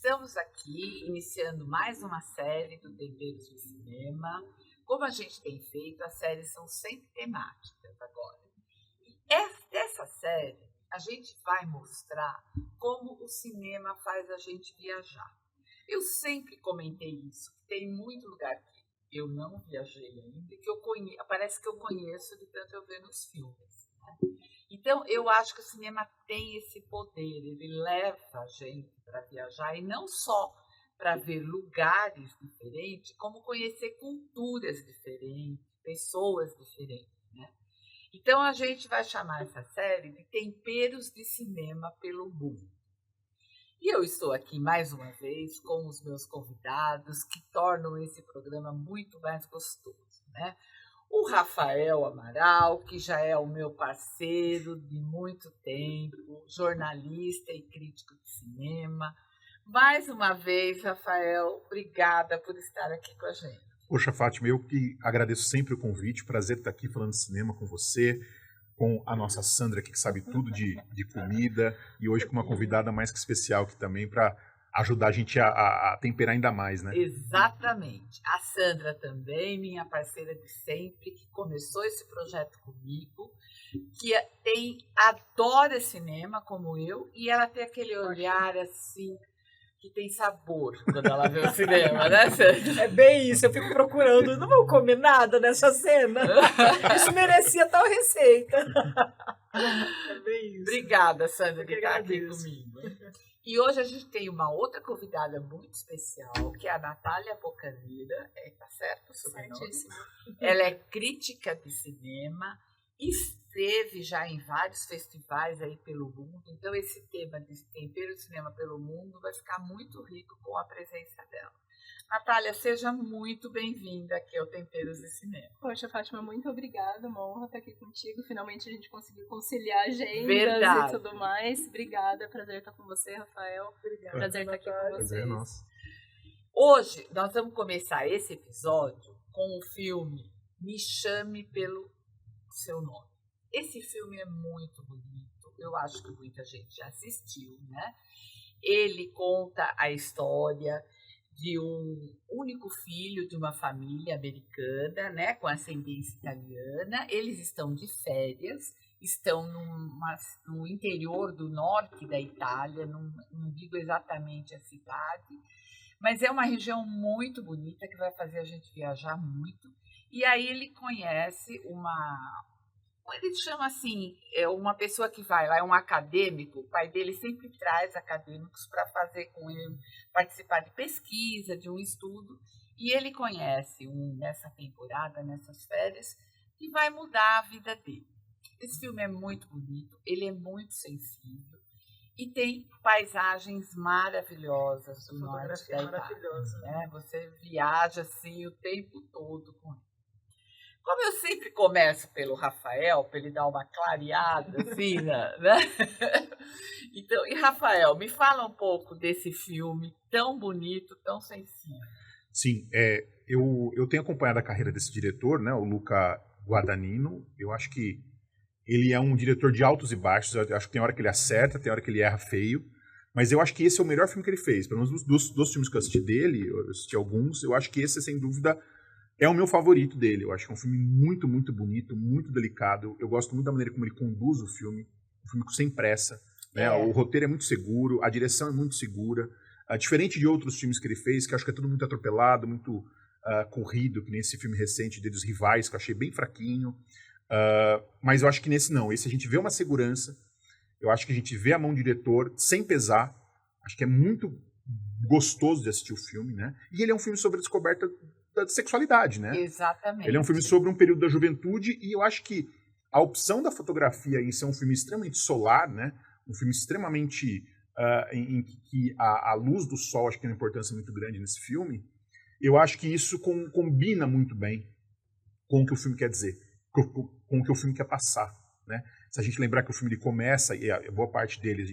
Estamos aqui iniciando mais uma série do Temperos do Cinema. Como a gente tem feito, as séries são sempre temáticas agora. E dessa série, a gente vai mostrar como o cinema faz a gente viajar. Eu sempre comentei isso, que tem muito lugar que eu não viajei ainda, que parece que eu conheço de tanto eu ver nos filmes. Né? Então, eu acho que o cinema tem esse poder, ele leva a gente para viajar, e não só para ver lugares diferentes, como conhecer culturas diferentes, pessoas diferentes. Né? Então, a gente vai chamar essa série de Temperos de Cinema pelo Mundo. E eu estou aqui mais uma vez com os meus convidados, que tornam esse programa muito mais gostoso. Né? O Rafael Amaral, que já é o meu parceiro de muito tempo, jornalista e crítico de cinema. Mais uma vez, Rafael, obrigada por estar aqui com a gente. Poxa, Fátima, eu que agradeço sempre o convite, prazer estar aqui falando de cinema com você, com a nossa Sandra aqui, que sabe tudo de comida, e hoje com uma convidada mais que especial aqui também para ajudar a gente a temperar ainda mais, né? Exatamente. A Sandra também, minha parceira de sempre, que começou esse projeto comigo, que adora cinema como eu, e ela tem aquele olhar assim, que tem sabor quando ela vê o cinema, né, Sandra? É bem isso, eu fico procurando, não vou comer nada nessa cena. Isso merecia tal receita. É bem isso. Obrigada, Sandra, por estar aqui comigo. E hoje a gente tem uma outra convidada muito especial, que é a Natália Bocaneira, tá certo? Certíssimo. Ela é crítica de cinema, esteve já em vários festivais aí pelo mundo, então esse tema de tempero de cinema pelo mundo vai ficar muito rico com a presença dela. Natália, seja muito bem-vinda aqui ao Temperos de Cinema. Poxa, Fátima, muito obrigada, uma honra estar aqui contigo. Finalmente a gente conseguiu conciliar agendas Verdade. E tudo mais. Obrigada, prazer estar com você, Rafael. Obrigada. Prazer estar aqui com vocês. É nosso. Hoje nós vamos começar esse episódio com o filme Me Chame Pelo Seu Nome. Esse filme é muito bonito, eu acho que muita gente já assistiu, né? Ele conta a história de um único filho de uma família americana, né, com ascendência italiana. Eles estão de férias, estão no interior do norte da Itália, não digo exatamente a cidade, mas é uma região muito bonita que vai fazer a gente viajar muito. E aí ele conhece ele chama assim, uma pessoa que vai lá, é um acadêmico, o pai dele sempre traz acadêmicos para fazer com ele, participar de pesquisa, de um estudo, e ele conhece nessa temporada, nessas férias, que vai mudar a vida dele. Esse filme é muito bonito, ele é muito sensível, e tem paisagens maravilhosas do norte da Itália. Né? Você viaja assim o tempo todo com ele. Como eu sempre começo pelo Rafael, para ele dar uma clareada, assim, né? Então, e Rafael, me fala um pouco desse filme tão bonito, tão sensível. Sim, eu tenho acompanhado a carreira desse diretor, né, o Luca Guadagnino. Eu acho que ele é um diretor de altos e baixos. Eu acho que tem hora que ele acerta, tem hora que ele erra feio. Mas eu acho que esse é o melhor filme que ele fez. Pelo menos dos filmes que eu assisti dele, eu assisti alguns, eu acho que esse, sem dúvida, é o meu favorito dele. Eu acho que é um filme muito, muito bonito, muito delicado. Eu gosto muito da maneira como ele conduz o filme. Um filme sem pressa. Né? O roteiro é muito seguro, a direção é muito segura. Diferente de outros filmes que ele fez, que eu acho que é tudo muito atropelado, muito corrido, que nem esse filme recente dele, Os Rivais, que eu achei bem fraquinho. Mas eu acho que nesse não. Esse a gente vê uma segurança. Eu acho que a gente vê a mão do diretor sem pesar. Acho que é muito gostoso de assistir o filme. Né? E ele é um filme sobre a descoberta da sexualidade, né? Exatamente. Ele é um filme sobre um período da juventude, e eu acho que a opção da fotografia em ser um filme extremamente solar, né? Um filme extremamente em que a luz do sol acho que tem uma importância muito grande nesse filme. Eu acho que isso combina muito bem com o que o filme quer dizer, com o que o filme quer passar, né? Se a gente lembrar que o filme ele começa, e a boa parte dele,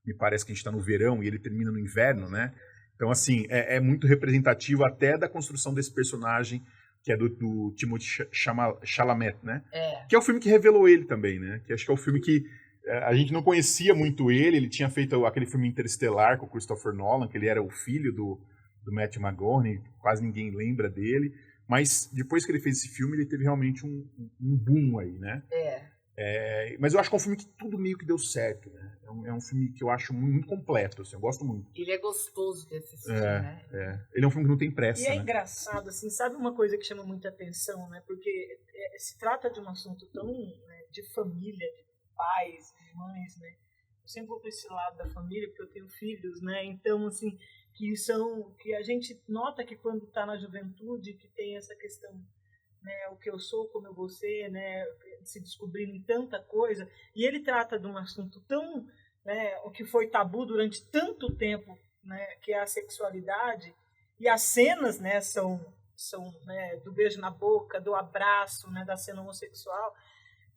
me parece que a gente está no verão e ele termina no inverno, né? Então, assim, é muito representativo até da construção desse personagem, que é do Timothée Chalamet, né? Que é o filme que revelou ele também, né? Que acho que é o filme que a gente não conhecia muito ele tinha feito aquele filme Interestelar com o Christopher Nolan, que ele era o filho do Matthew McConaughey, quase ninguém lembra dele, mas depois que ele fez esse filme, ele teve realmente um boom aí, né? Mas eu acho que é um filme que tudo meio que deu certo, né? É um filme que eu acho muito completo, assim, eu gosto muito. Ele é gostoso de assistir, né? Ele é um filme que não tem pressa, E é né? engraçado, assim, sabe uma coisa que chama muita atenção, né? Porque se trata de um assunto tão, né, de família, de pais, de mães, né? Eu sempre vou para esse lado da família, porque eu tenho filhos, né? Então, assim, que a gente nota que quando está na juventude, que tem essa questão, né, o que eu sou, como eu vou ser, né, se descobrindo em tanta coisa, e ele trata de um assunto tão, né, o que foi tabu durante tanto tempo, né, que é a sexualidade, e as cenas, né, são né, do beijo na boca, do abraço, né, da cena homossexual,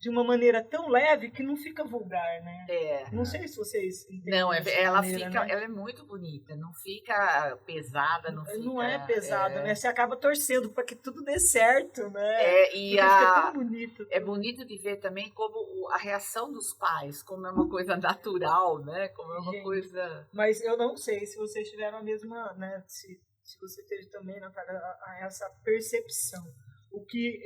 de uma maneira tão leve que não fica vulgar, né? Não sei se vocês entendem. Não, ela maneira, fica, né? ela é muito bonita, não fica pesada, Não é pesada, né? Você acaba torcendo para que tudo dê certo, né? E fica tão bonito. É bonito de ver também como a reação dos pais, como é uma coisa natural, né? Como é uma coisa... Mas eu não sei se vocês tiveram a mesma, né? Se você teve também, Natália, essa percepção. O que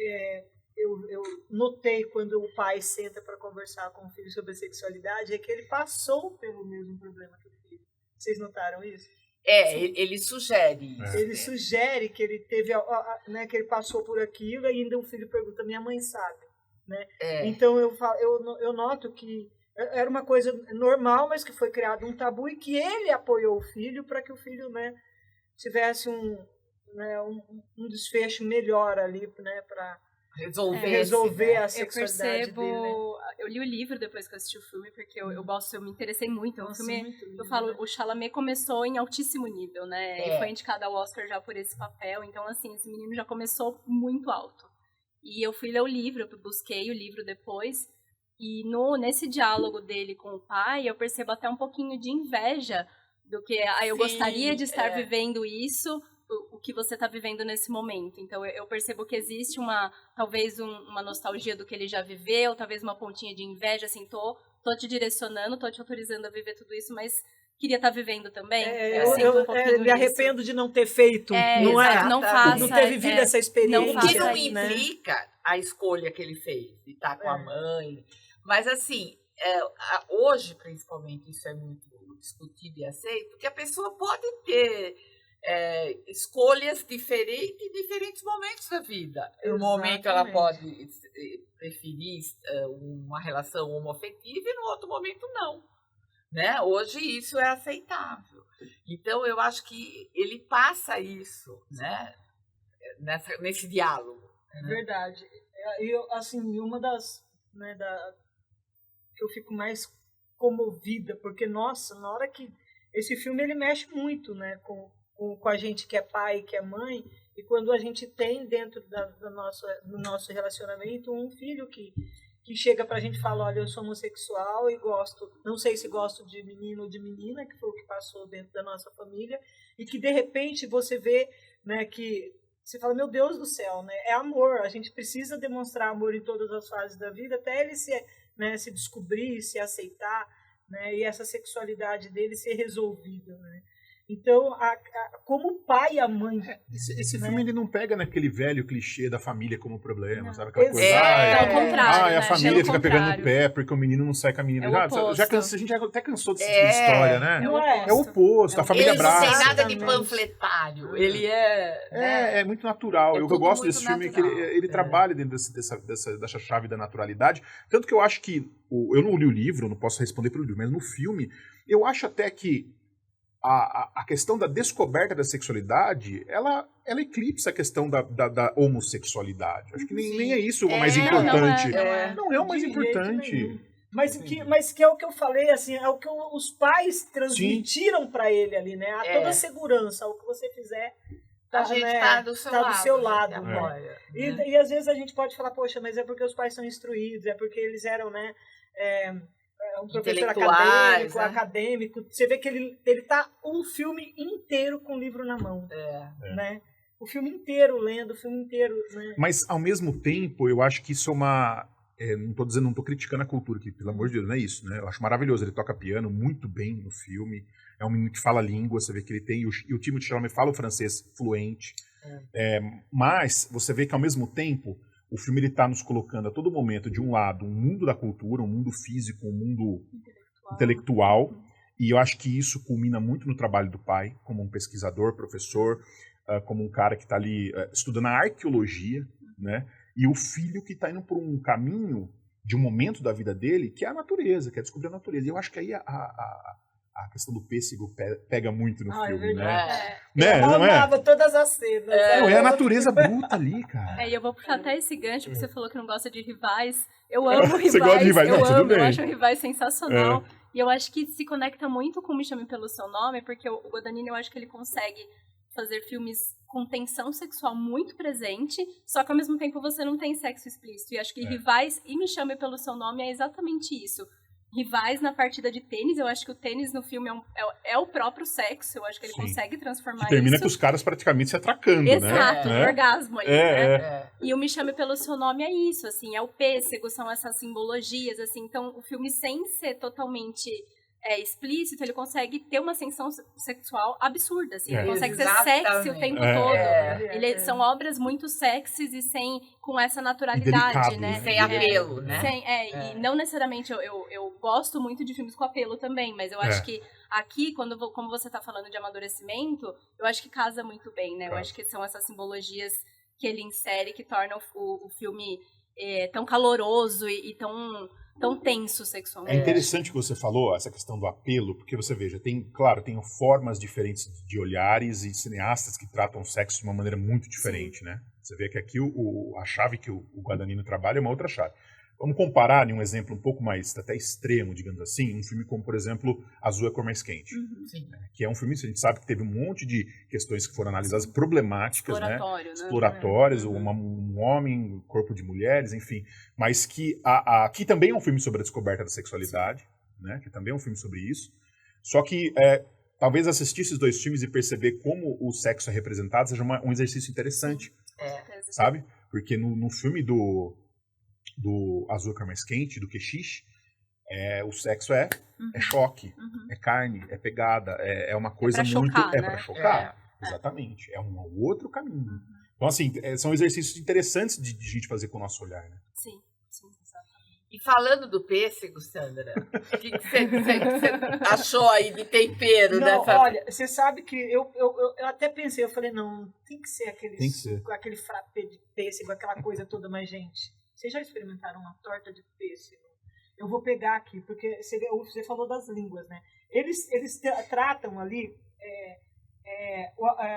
eu notei quando o pai senta para conversar com o filho sobre a sexualidade é que ele passou pelo mesmo problema que o filho. Vocês notaram isso? Ele sugere isso. Ele sugere que ele teve, né, que ele passou por aquilo e ainda o filho pergunta, minha mãe sabe, né? Então eu noto que era uma coisa normal, mas que foi criado um tabu e que ele apoiou o filho para que o filho, né, tivesse um desfecho melhor ali, né, para resolver a sexualidade dele, né? Eu li o livro depois que eu assisti o filme, porque eu me interessei muito. O filme, eu falo, o Chalamet começou em altíssimo nível, né? Ele foi indicado ao Oscar já por esse papel, então, assim, esse menino já começou muito alto. E eu fui ler o livro, eu busquei o livro depois, e nesse diálogo dele com o pai, eu percebo até um pouquinho de inveja do que, eu gostaria de estar vivendo isso, o que você está vivendo nesse momento. Então, eu percebo que existe talvez uma nostalgia do que ele já viveu, talvez uma pontinha de inveja, assim, tô te direcionando, tô te autorizando a viver tudo isso, mas queria estar vivendo também. Eu me arrependo de não ter feito, não é? Não faça. Não ter vivido essa experiência. O que não implica a escolha que ele fez, de estar com a mãe. Mas, assim, hoje, principalmente, isso é muito discutido e aceito, que a pessoa pode ter escolhas diferentes em diferentes momentos da vida. Em um momento ela pode preferir uma relação homoafetiva e no outro momento não. Né? Hoje isso é aceitável. Então eu acho que ele passa isso, né? Nesse diálogo. É verdade. Assim, uma das, né, que eu fico mais comovida, porque, nossa, na hora que esse filme ele mexe muito, né, com a gente que é pai, que é mãe, e quando a gente tem dentro do nosso relacionamento um filho que chega pra gente e fala, olha, eu sou homossexual e gosto, não sei se gosto de menino ou de menina, que foi o que passou dentro da nossa família, e que de repente você vê, né, que você fala, meu Deus do céu, né, é amor, a gente precisa demonstrar amor em todas as fases da vida, até ele se descobrir, se aceitar, né, e essa sexualidade dele ser resolvida, né. Então, como o pai e a mãe... Esse filme ele não pega naquele velho clichê da família como problema, sabe? Aquela coisa, ao contrário, a família fica pegando no pé porque o menino não sai com a menina. A gente até cansou desse tipo de história, né? É o oposto, a família abraça. Ele não tem nada de panfletário, ele é muito natural. Eu gosto desse filme que ele trabalha dentro dessa chave da naturalidade. Tanto que eu acho que... Eu não li o livro, não posso responder pelo livro, mas no filme, eu acho até que a questão da descoberta da sexualidade, ela eclipsa a questão da homossexualidade. Acho que nem é isso o mais importante. Não é o mais importante. Mas que é o que eu falei, assim, é o que os pais transmitiram para ele ali, né? Toda a segurança, o que você fizer, a gente tá do seu lado. E às vezes a gente pode falar, poxa, mas é porque os pais são instruídos, é porque eles eram, né... um professor acadêmico, você vê que ele tá um filme inteiro com o livro na mão, né? O filme inteiro lendo, o filme inteiro, né? Mas ao mesmo tempo, eu acho que isso não tô dizendo, não tô criticando a cultura aqui, pelo amor de Deus, não é isso, né? Eu acho maravilhoso, ele toca piano muito bem no filme, é um menino que fala língua, você vê que ele tem, e o Timothée Chalamet fala o francês fluente, mas você vê que ao mesmo tempo, o filme ele tá nos colocando a todo momento, de um lado, um mundo da cultura, um mundo físico, um mundo intelectual, e eu acho que isso culmina muito no trabalho do pai, como um pesquisador, professor, como um cara que está ali estudando a arqueologia, né? E o filho que está indo por um caminho de um momento da vida dele que é a natureza, que é descobrir a natureza. E eu acho que aí a questão do pêssego pega muito no filme, né? Eu amava todas as cenas. É a natureza bruta ali, cara. E eu vou puxar até esse gancho, porque você falou que não gosta de Rivais. Eu amo Rivais. Você gosta de Rivais? Não, tudo bem. Eu acho o Rivais sensacional. E eu acho que se conecta muito com Me Chame Pelo Seu Nome, porque o Guadagnino, eu acho que ele consegue fazer filmes com tensão sexual muito presente, só que ao mesmo tempo você não tem sexo explícito. E acho que Rivais e Me Chame Pelo Seu Nome é exatamente isso. Rivais na partida de tênis, eu acho que o tênis no filme é o próprio sexo, eu acho que ele consegue transformar isso. Termina com os caras praticamente se atracando, né? Exato, orgasmo ali, né? E o Me Chame Pelo Seu Nome é isso, assim, é o pêssego, são essas simbologias, assim, então o filme sem ser totalmente explícito, ele consegue ter uma ascensão sexual absurda, assim, ele consegue ser sexy o tempo todo. São obras muito sexys e com essa naturalidade, né? Sem apelo, né? E não necessariamente, eu gosto muito de filmes com apelo também, mas eu acho que aqui, como você tá falando de amadurecimento, eu acho que casa muito bem, né? Eu acho que são essas simbologias que ele insere que tornam o filme tão caloroso e tão tenso sexualmente. É interessante que você falou, essa questão do apelo, porque você veja, tem formas diferentes de olhares e cineastas que tratam o sexo de uma maneira muito diferente, né? Você vê que aqui a chave que o Guadagnino trabalha é uma outra chave. Vamos comparar em um exemplo um pouco mais, até extremo, digamos assim, um filme como, por exemplo, Azul é a Cor Mais Quente. Que é um filme, a gente sabe que teve um monte de questões que foram analisadas problemáticas, né? Exploratórias, um homem, corpo de mulheres, enfim. Mas que aqui também é um filme sobre a descoberta da sexualidade, né? Que também é um filme sobre isso. Só que talvez assistir esses dois filmes e perceber como o sexo é representado seja um exercício interessante, sabe? Porque no filme do Azul é a Cor Mais Quente, do Keshish, o sexo é choque, é carne, é pegada, é uma coisa muito... Chocar, né? Pra chocar, exatamente. É um outro caminho. Então, assim, são exercícios interessantes de gente fazer com o nosso olhar, né? Sim, exatamente. E falando do pêssego, Sandra, o que você achou aí de tempero dessa... Olha, você sabe que eu até pensei, eu falei, não, tem que ser aquele frappé de pêssego, aquela coisa toda, mas, gente... Vocês já experimentaram uma torta de pêssego? Eu vou pegar aqui, porque você falou das línguas, né? Eles tratam ali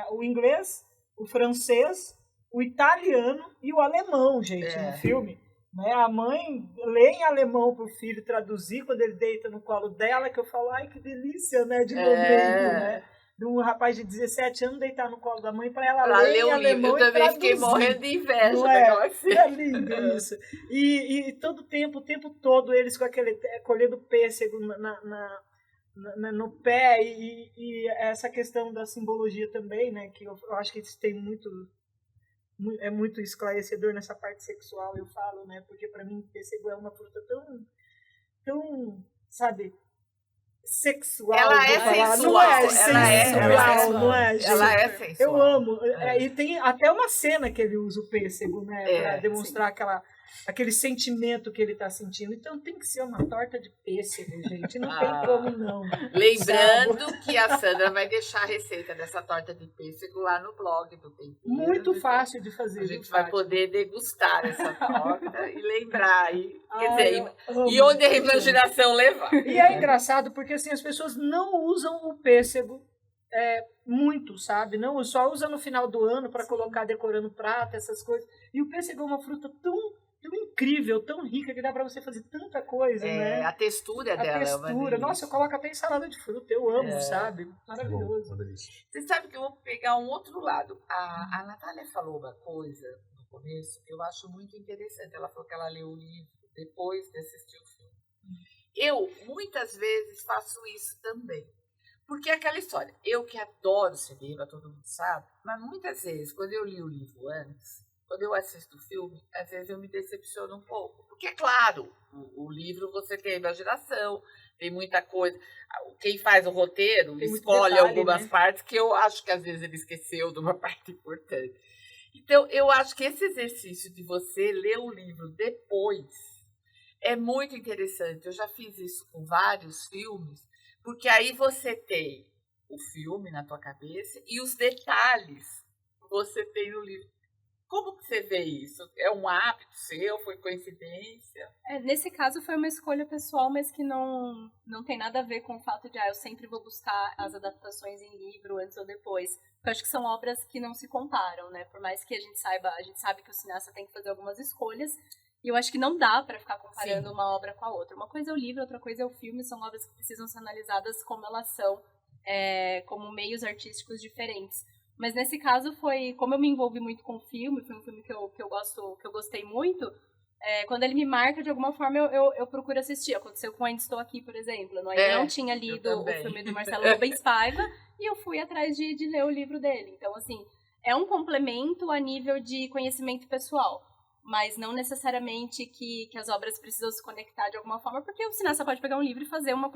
o inglês, o francês, o italiano e o alemão, gente, no filme. Né? A mãe lê em alemão pro filho traduzir quando ele deita no colo dela, que eu falo, ai, que delícia, né? De momento, né? De um rapaz de 17 anos deitar no colo da mãe para ela ler em alemão. Eu também fiquei morrendo de inveja. Não é lindo isso. E todo o tempo todo, eles com aquele colhendo pêssego no pé e essa questão da simbologia também, né? Que eu acho que isso tem é muito esclarecedor nessa parte sexual, eu falo, né? Porque para mim pêssego é uma fruta tão, sabe... sexual. Ela é sensual. Não é, gente? Ela é sensual. Eu amo. E tem até uma cena que ele usa o pêssego, né? Pra demonstrar aquele sentimento que ele tá sentindo. Então tem que ser uma torta de pêssego, gente. Não tem como não. Lembrando que a Sandra vai deixar a receita dessa torta de pêssego lá no blog do Tempero. Muito fácil de fazer. A gente vai poder degustar essa torta e lembrar. E onde a imaginação levar. E é engraçado porque assim, as pessoas não usam o pêssego muito, sabe? Não, só usa no final do ano para colocar decorando prato, essas coisas. E o pêssego é uma fruta tão incrível, tão rica, que dá pra você fazer tanta coisa, né? A textura dela é uma delícia. Nossa, eu coloco até em salada de fruta, eu amo, sabe? Maravilhoso. Você sabe que eu vou pegar um outro lado. A Natália falou uma coisa no começo que eu acho muito interessante. Ela falou que ela leu o livro depois de assistir o filme. Eu, muitas vezes, faço isso também. Porque é aquela história, eu que adoro cinema, todo mundo sabe, mas muitas vezes, quando eu li o livro antes, quando eu assisto o filme, às vezes eu me decepciono um pouco. Porque, é claro, o livro você tem imaginação, tem muita coisa. Quem faz o roteiro Tem muito escolhe detalhe, algumas né? partes que eu acho que às vezes ele esqueceu de uma parte importante. Então, eu acho que esse exercício de você ler o livro depois é muito interessante. Eu já fiz isso com vários filmes, porque aí você tem o filme na tua cabeça e os detalhes você tem no livro. Como que você vê isso? É um hábito seu? Foi coincidência? Nesse caso foi uma escolha pessoal, mas que não tem nada a ver com o fato de eu sempre vou buscar as adaptações em livro antes ou depois. Porque eu acho que são obras que não se comparam, né? Por mais que a gente sabe que o cineasta tem que fazer algumas escolhas, e eu acho que não dá para ficar comparando uma obra com a outra. Uma coisa é o livro, outra coisa é o filme, são obras que precisam ser analisadas como elas são, como meios artísticos diferentes. Mas nesse caso foi, como eu me envolvi muito com o filme, foi um filme que eu gostei muito, quando ele me marca, de alguma forma eu procuro assistir. Aconteceu com Ainda Estou Aqui, por exemplo. Eu ainda não tinha lido o filme do Marcelo Rubens Paiva e eu fui atrás de ler o livro dele. Então, assim, é um complemento a nível de conhecimento pessoal, mas não necessariamente que as obras precisam se conectar de alguma forma, porque o cineasta pode pegar um livro e fazer uma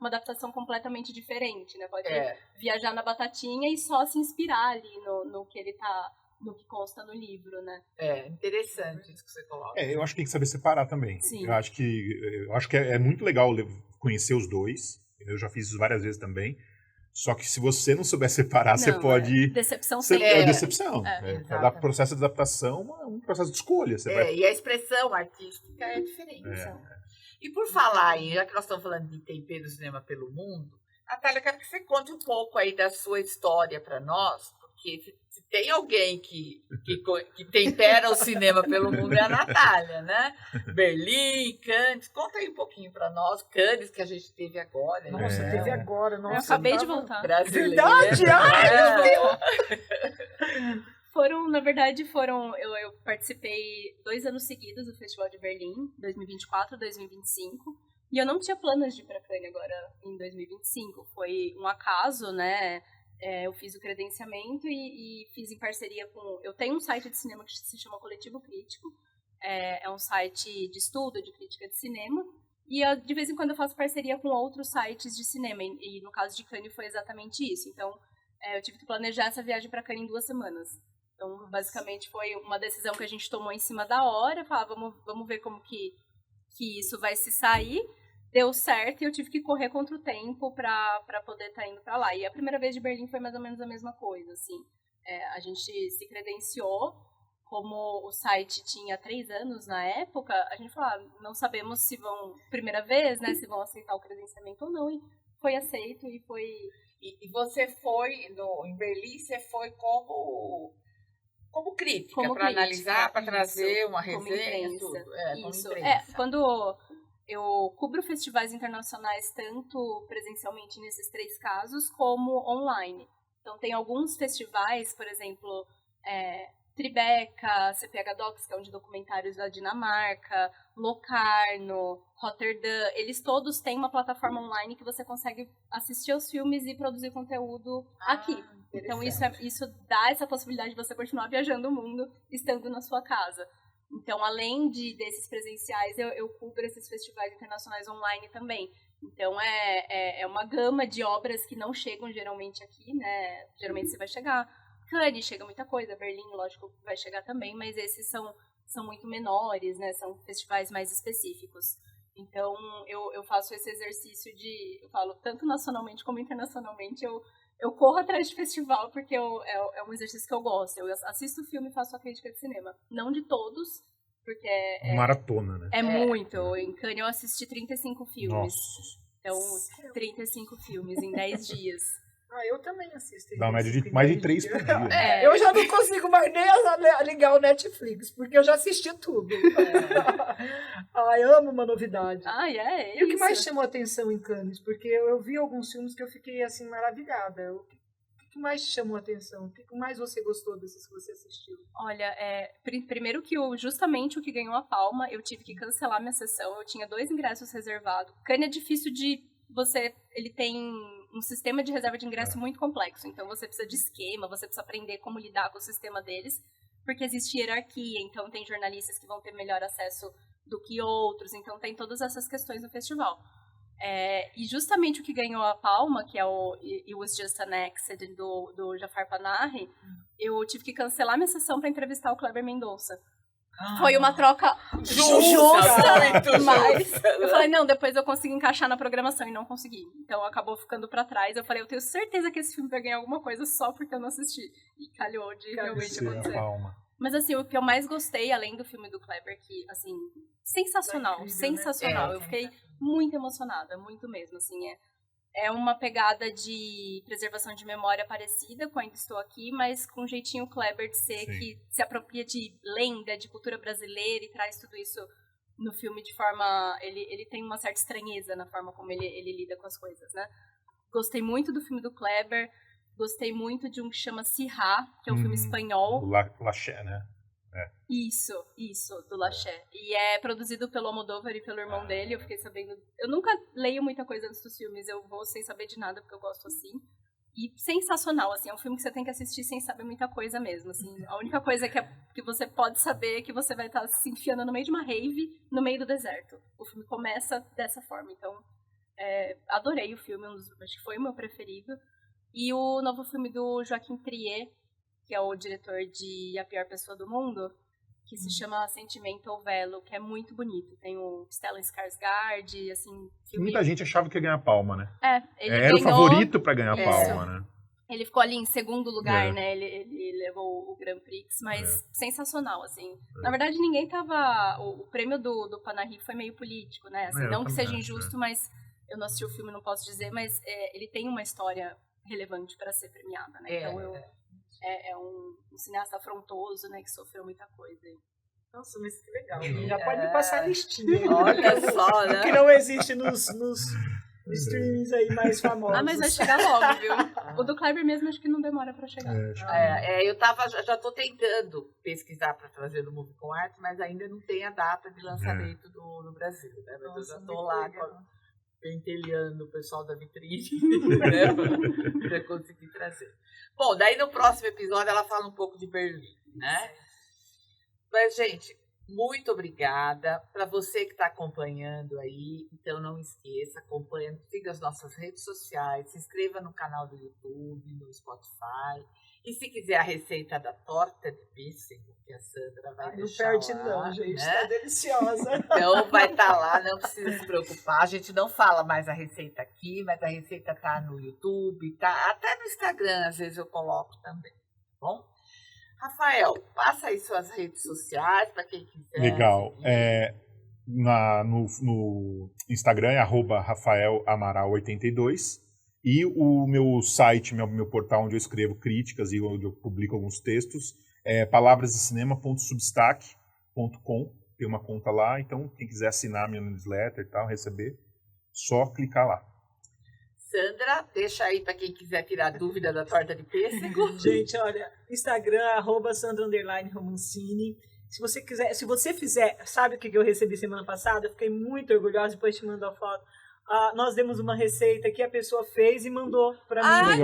adaptação completamente diferente, né? Pode viajar na batatinha e só se inspirar ali no que consta no livro, né? É interessante isso que você coloca. Eu acho que tem que saber separar também. Sim. Eu acho que é muito legal conhecer os dois. Eu já fiz isso várias vezes também. Só que se você não souber separar, você pode... Decepção sempre. sempre. Decepção. O processo de adaptação é um processo de escolha. E a expressão artística é diferente. E por falar aí, já que nós estamos falando de tempero do cinema pelo mundo, Natália, eu quero que você conte um pouco aí da sua história para nós, porque se tem alguém que tempera o cinema pelo mundo é a Natália, né? Berlim, Cannes, conta aí um pouquinho para nós. Cannes que a gente teve agora. Nossa, teve agora. Nossa, eu acabei de voltar. Brasileira. Verdade! Ai, meu Deus! Eu participei 2 anos seguidos do Festival de Berlim, 2024, 2025, e eu não tinha planos de ir para Cannes agora em 2025. Foi um acaso, né? Eu fiz o credenciamento e fiz em parceria com... Eu tenho um site de cinema que se chama Coletivo Crítico. É um site de estudo, de crítica de cinema. E de vez em quando eu faço parceria com outros sites de cinema. E no caso de Cannes foi exatamente isso. Então, eu tive que planejar essa viagem para Cannes em 2 semanas. Então, basicamente, foi uma decisão que a gente tomou em cima da hora. Falar, vamos ver como que isso vai se sair. Deu certo e eu tive que correr contra o tempo para poder estar indo para lá. E a primeira vez de Berlim foi mais ou menos a mesma coisa, assim. A gente se credenciou, como o site tinha 3 anos na época, a gente falou, não sabemos se vão, primeira vez, né, se vão aceitar o credenciamento ou não, e foi aceito e foi... E você foi, em Berlim, você foi como crítica, para analisar, para trazer uma resenha, tudo. Como imprensa. Quando... Eu cubro festivais internacionais tanto presencialmente nesses 3 casos, como online. Então, tem alguns festivais, por exemplo, Tribeca, CPH Docs, que é um de documentários da Dinamarca, Locarno, Rotterdam, eles todos têm uma plataforma online que você consegue assistir aos filmes e produzir conteúdo aqui. Então, isso dá essa possibilidade de você continuar viajando o mundo estando na sua casa. Então, além desses presenciais, eu cubro esses festivais internacionais online também. Então, é uma gama de obras que não chegam geralmente aqui, né? Geralmente você vai chegar... Cannes chega muita coisa, Berlim, lógico, vai chegar também, mas esses são muito menores, né? São festivais mais específicos. Então, eu faço esse exercício eu falo, tanto nacionalmente como internacionalmente, eu corro atrás de festival porque é um exercício que eu gosto. Eu assisto o filme e faço a crítica de cinema. Não de todos, porque maratona, né? Muito. Em Cannes eu assisti 35 filmes. Nossa. Então, 35 filmes em 10 dias. Eu também assisto. Dá uma média de mais de 3 por dia. Eu já não consigo mais nem ligar o Netflix, porque eu já assisti tudo. Amo uma novidade. E o que mais chamou a atenção em Cannes? Porque eu vi alguns filmes que eu fiquei assim maravilhada. O que mais te chamou a atenção? O que mais você gostou desses que você assistiu? Olha, primeiro que justamente o que ganhou a palma, eu tive que cancelar minha sessão. Eu tinha 2 ingressos reservados. Cannes é difícil de... Ele tem um sistema de reserva de ingresso muito complexo. Então, você precisa de esquema, você precisa aprender como lidar com o sistema deles. porque existe hierarquia, então tem jornalistas que vão ter melhor acesso do que outros, então tem todas essas questões no festival. E justamente o que ganhou a palma, que é o It Was Just an Accident, do Jafar Panahi, eu tive que cancelar minha sessão para entrevistar o Kleber Mendonça. Foi uma troca justa, mas eu falei, não, depois eu consigo encaixar na programação e não consegui. Então acabou ficando pra trás. Eu falei, eu tenho certeza que esse filme vai ganhar alguma coisa só porque eu não assisti. E calhou de realmente acontecer. Mas assim, o que eu mais gostei, além do filme do Kleber, que, assim, sensacional, incrível, sensacional. Né? Eu fiquei muito emocionada, muito mesmo, assim, é uma pegada de preservação de memória parecida com Ainda Estou Aqui, mas com um jeitinho Kleber de ser, que se apropria de lenda, de cultura brasileira e traz tudo isso no filme de forma... Ele tem uma certa estranheza na forma como ele lida com as coisas, né? Gostei muito do filme do Kleber, gostei muito de um que chama Sirá, que é um filme espanhol. O Laché, né? Isso, do Laché. E é produzido pelo Almodóvar e pelo irmão dele, eu fiquei sabendo... Eu nunca leio muita coisa antes dos filmes, eu vou sem saber de nada, porque eu gosto assim. E sensacional, assim, é um filme que você tem que assistir sem saber muita coisa mesmo, assim. A única coisa que você pode saber é que você vai estar se enfiando no meio de uma rave, no meio do deserto. O filme começa dessa forma, então... adorei o filme, acho que foi o meu preferido. E o novo filme do Joaquim Trier, que é o diretor de A Pior Pessoa do Mundo, que se chama Sentimental Velo, que é muito bonito. Tem o Stellan Skarsgård, assim... Muita gente achava que ia ganhar palma, né? Ele era ganhou, o favorito pra ganhar palma, né? Ele ficou ali em segundo lugar, né? Ele levou o Grand Prix, mas sensacional, assim. Na verdade, ninguém tava... O prêmio do Panahi foi meio político, né? Assim, não que seja injusto, mas... Eu não assisti o filme, não posso dizer, mas ele tem uma história relevante para ser premiada, né? Então, é um cineasta afrontoso, né? Que sofreu muita coisa. Nossa, mas que legal. Já pode me passar a listinha. Olha só, né? Que não existe nos streams aí mais famosos. Mas vai chegar logo, viu? O do Kleber mesmo acho que não demora pra chegar. Eu já tô tentando pesquisar pra trazer no Movie com Arte, mas ainda não tem a data de lançamento no Brasil, né? Mas nossa, eu já tô lá pentelhando o pessoal da vitrine, né? Pra conseguir trazer. Bom, daí no próximo episódio ela fala um pouco de Berlim, né? Mas, gente, muito obrigada para você que está acompanhando aí. Então, não esqueça, acompanhe, siga as nossas redes sociais, se inscreva no canal do YouTube, no Spotify. E se quiser a receita da torta de pêssego, que a Sandra vai deixar não perde não, gente, né? Tá deliciosa. Então, vai estar lá, não precisa se preocupar. A gente não fala mais a receita aqui, mas a receita tá no YouTube, tá até no Instagram, às vezes eu coloco também, tá bom? Rafael, passa aí suas redes sociais para quem quiser. Legal. No Instagram é @RafaelAmaral82 e o meu site, meu portal onde eu escrevo críticas e onde eu publico alguns textos é palavrasdecinem.substack.com. Tem uma conta lá, então quem quiser assinar minha newsletter e tal, receber, só clicar lá. Sandra, deixa aí para quem quiser tirar dúvida da torta de pêssego. Gente, olha, Instagram, @Sandra_Romancini. Se você fizer, sabe o que eu recebi semana passada? Eu fiquei muito orgulhosa, depois te mando a foto. Nós demos uma receita que a pessoa fez e mandou pra mim.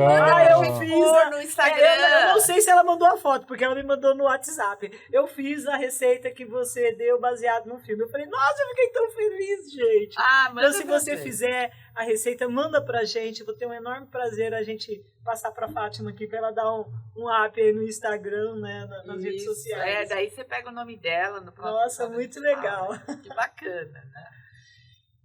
Eu fiz no Instagram. Eu não sei se ela mandou a foto, porque ela me mandou no WhatsApp. Eu fiz a receita que você deu baseado no filme. Eu falei, nossa, eu fiquei tão feliz, gente. Então, se você fizer a receita, manda pra gente. Vou ter um enorme prazer a gente passar pra Fátima aqui, pra ela dar um up aí no Instagram, né, nas redes sociais. Daí você pega o nome dela no próximo. Nossa, muito legal. Que bacana, né?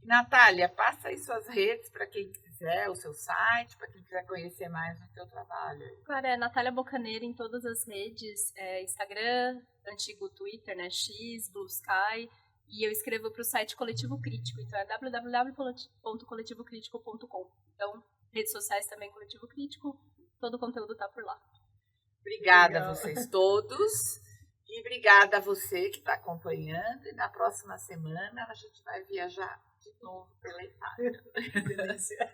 Natália, passa aí suas redes para quem quiser, o seu site, para quem quiser conhecer mais do teu trabalho. Claro, é Natália Bocaneira em todas as redes, Instagram, antigo Twitter, né, X, Blue Sky, e eu escrevo para o site Coletivo Crítico, então é www.coletivocritico.com. Então, redes sociais também Coletivo Crítico, todo o conteúdo tá por lá. Obrigada a vocês todos. E obrigada a você que está acompanhando. E na próxima semana a gente vai viajar de novo pela Itália. Delícia.